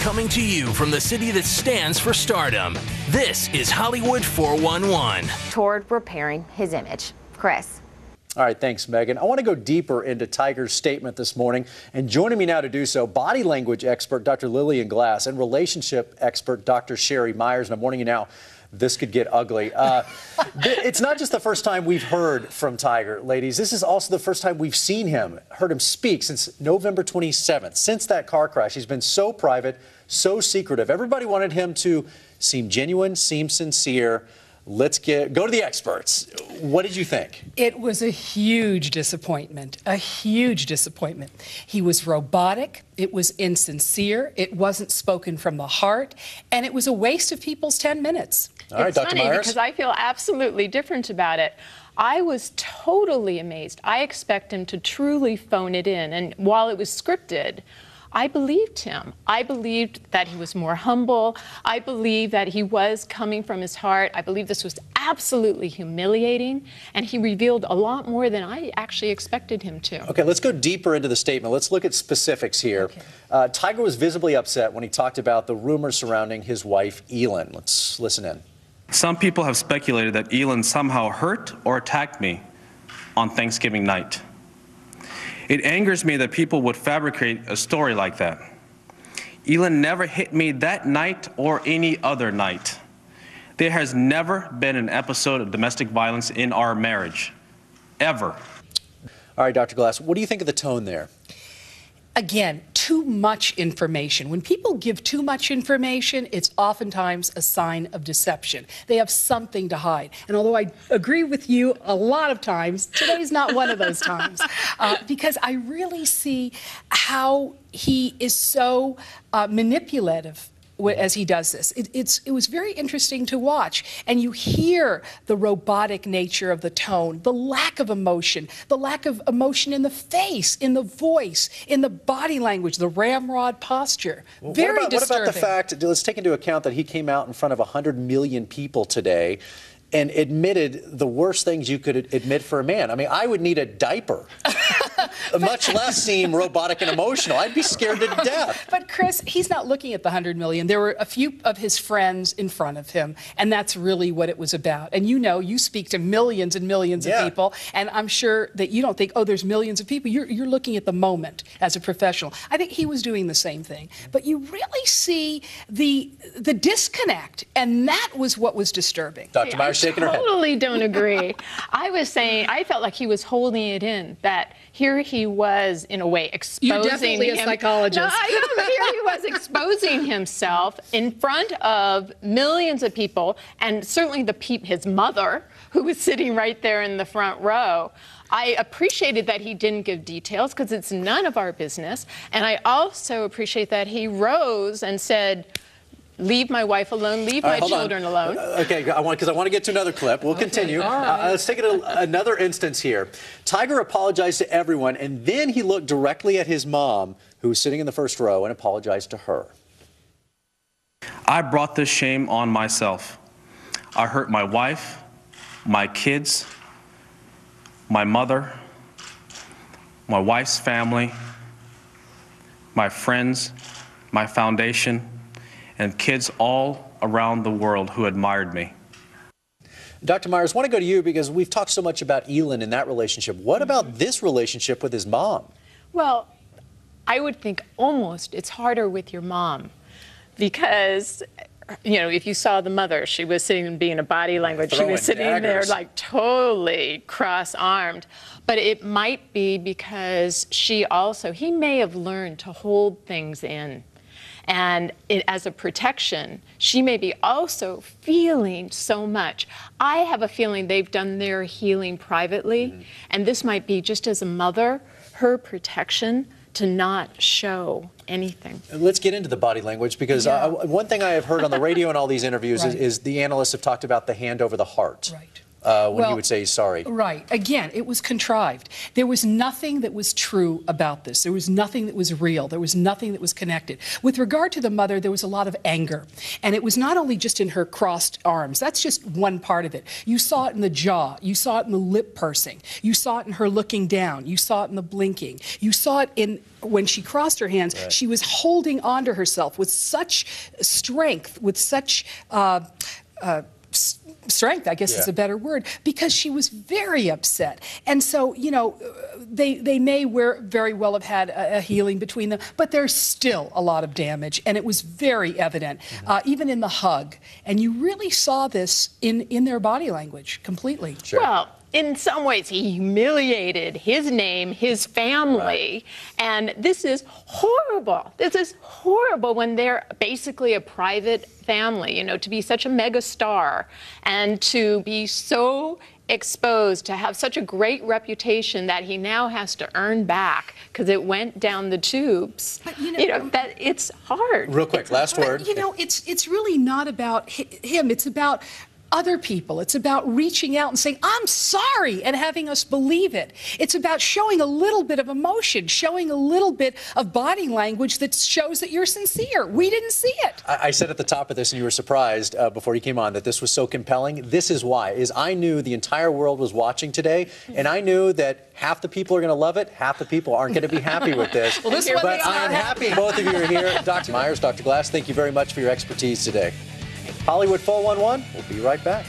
Coming to you from the city that stands for stardom, this is Hollywood 411. Toward repairing his image. Chris. All right, thanks, Megan. I want to go deeper into Tiger's statement this morning, and joining me now to do so, body language expert Dr. Lillian Glass and relationship expert Dr. Sheri Meyers. And I'm warning you now, this could get ugly. It's not just the first time we've heard from Tiger, ladies. This is also the first time we've seen him, heard him speak since November 27th. Since that car crash, he's been so private, so secretive. Everybody wanted him to seem genuine, seem sincere. Let's go to the experts. What did you think? It was a huge disappointment, a huge disappointment. He was robotic, it was insincere, it wasn't spoken from the heart, and it was a waste of people's 10 minutes. All right, Dr. Meyers. Because I feel absolutely different about it. I was totally amazed. I expect him to truly phone it in, and while it was scripted, I believed him. I believed that he was more humble. I believed that he was coming from his heart. I believe this was absolutely humiliating, and he revealed a lot more than I actually expected him to. Okay, let's go deeper into the statement. Let's look at specifics here. Okay. Tiger was visibly upset when he talked about the rumors surrounding his wife, Elin. Let's listen in. Some people have speculated that Elin somehow hurt or attacked me on Thanksgiving night. It angers me that people would fabricate a story like that. Elin never hit me that night or any other night. There has never been an episode of domestic violence in our marriage, ever. All right, Dr. Glass, what do you think of the tone there? Again, too much information. When people give too much information, it's oftentimes a sign of deception. They have something to hide. And although I agree with you a lot of times, today's not one of those times. Because I really see how he is so manipulative as he does this. It was very interesting to watch. And you hear the robotic nature of the tone, the lack of emotion in the face, in the voice, in the body language, the ramrod posture. Well, Very disturbing. What about the fact, let's take into account that he came out in front of 100 million people today and admitted the worst things you could admit for a man. I mean, I would need a diaper, much less seem robotic and emotional. I'd be scared to death. But Chris, he's not looking at the 100 million. There were a few of his friends in front of him, and that's really what it was about. And you know, you speak to millions and millions of people, and I'm sure that you don't think, oh, there's millions of people. You're looking at the moment as a professional. I think he was doing the same thing. But you really see the disconnect, and that was what was disturbing. Dr. Meyers shaking her head. I totally don't agree. I was saying, I felt like he was holding it in, that here he was, in a way, exposing You're definitely a psychologist. No, I am. Here he was exposing himself in front of millions of people, and certainly his mother, who was sitting right there in the front row. I appreciated that he didn't give details, because it's none of our business. And I also appreciate that he rose and said, leave my wife alone, leave my children alone. Okay, because I want to get to another clip. We'll continue. Right. Let's take another instance here. Tiger apologized to everyone, and then he looked directly at his mom, who was sitting in the first row, and apologized to her. I brought this shame on myself. I hurt my wife, my kids, my mother, my wife's family, my friends, my foundation, and kids all around the world who admired me. Dr. Meyers, I want to go to you because we've talked so much about Elin and that relationship. What about this relationship with his mom? Well, I would think almost it's harder with your mom because, you know, if you saw the mother, she was sitting being a body language. She was sitting there like totally cross-armed. But it might be because he may have learned to hold things in. And as a protection, she may be also feeling so much. I have a feeling they've done their healing privately, and this might be, just as a mother, her protection to not show anything. Let's get into the body language, because one thing I have heard on the radio and all these interviews is the analysts have talked about the hand over the heart. Right. when he would say he's sorry. Right. Again, it was contrived. There was nothing that was true about this. There was nothing that was real. There was nothing that was connected. With regard to the mother, there was a lot of anger. And it was not only just in her crossed arms. That's just one part of it. You saw it in the jaw. You saw it in the lip pursing. You saw it in her looking down. You saw it in the blinking. You saw it in when she crossed her hands. Right. She was holding onto herself with such strength, with such strength, I guess is a better word, because she was very upset. And so, you know, they may very well have had a healing between them, but there's still a lot of damage, and it was very evident, even in the hug. And you really saw this in their body language completely. Sure. Well, in some ways, he humiliated his name, his family, and this is horrible. This is horrible when they're basically a private family, you know, to be such a mega star and to be so exposed, to have such a great reputation that he now has to earn back because it went down the tubes. But, you know, that it's hard. Real quick, last word. You know, it's really not about him. It's about other people. It's about reaching out and saying, I'm sorry, and having us believe it. It's about showing a little bit of emotion, showing a little bit of body language that shows that you're sincere. We didn't see it. I said at the top of this, and you were surprised before you came on, that this was so compelling. This is why, is I knew the entire world was watching today, and I knew that half the people are going to love it, half the people aren't going to be happy with this. Well, but I am happy both of you are here. Dr. Meyers, Dr. Glass, thank you very much for your expertise today. Hollywood 411, we'll be right back.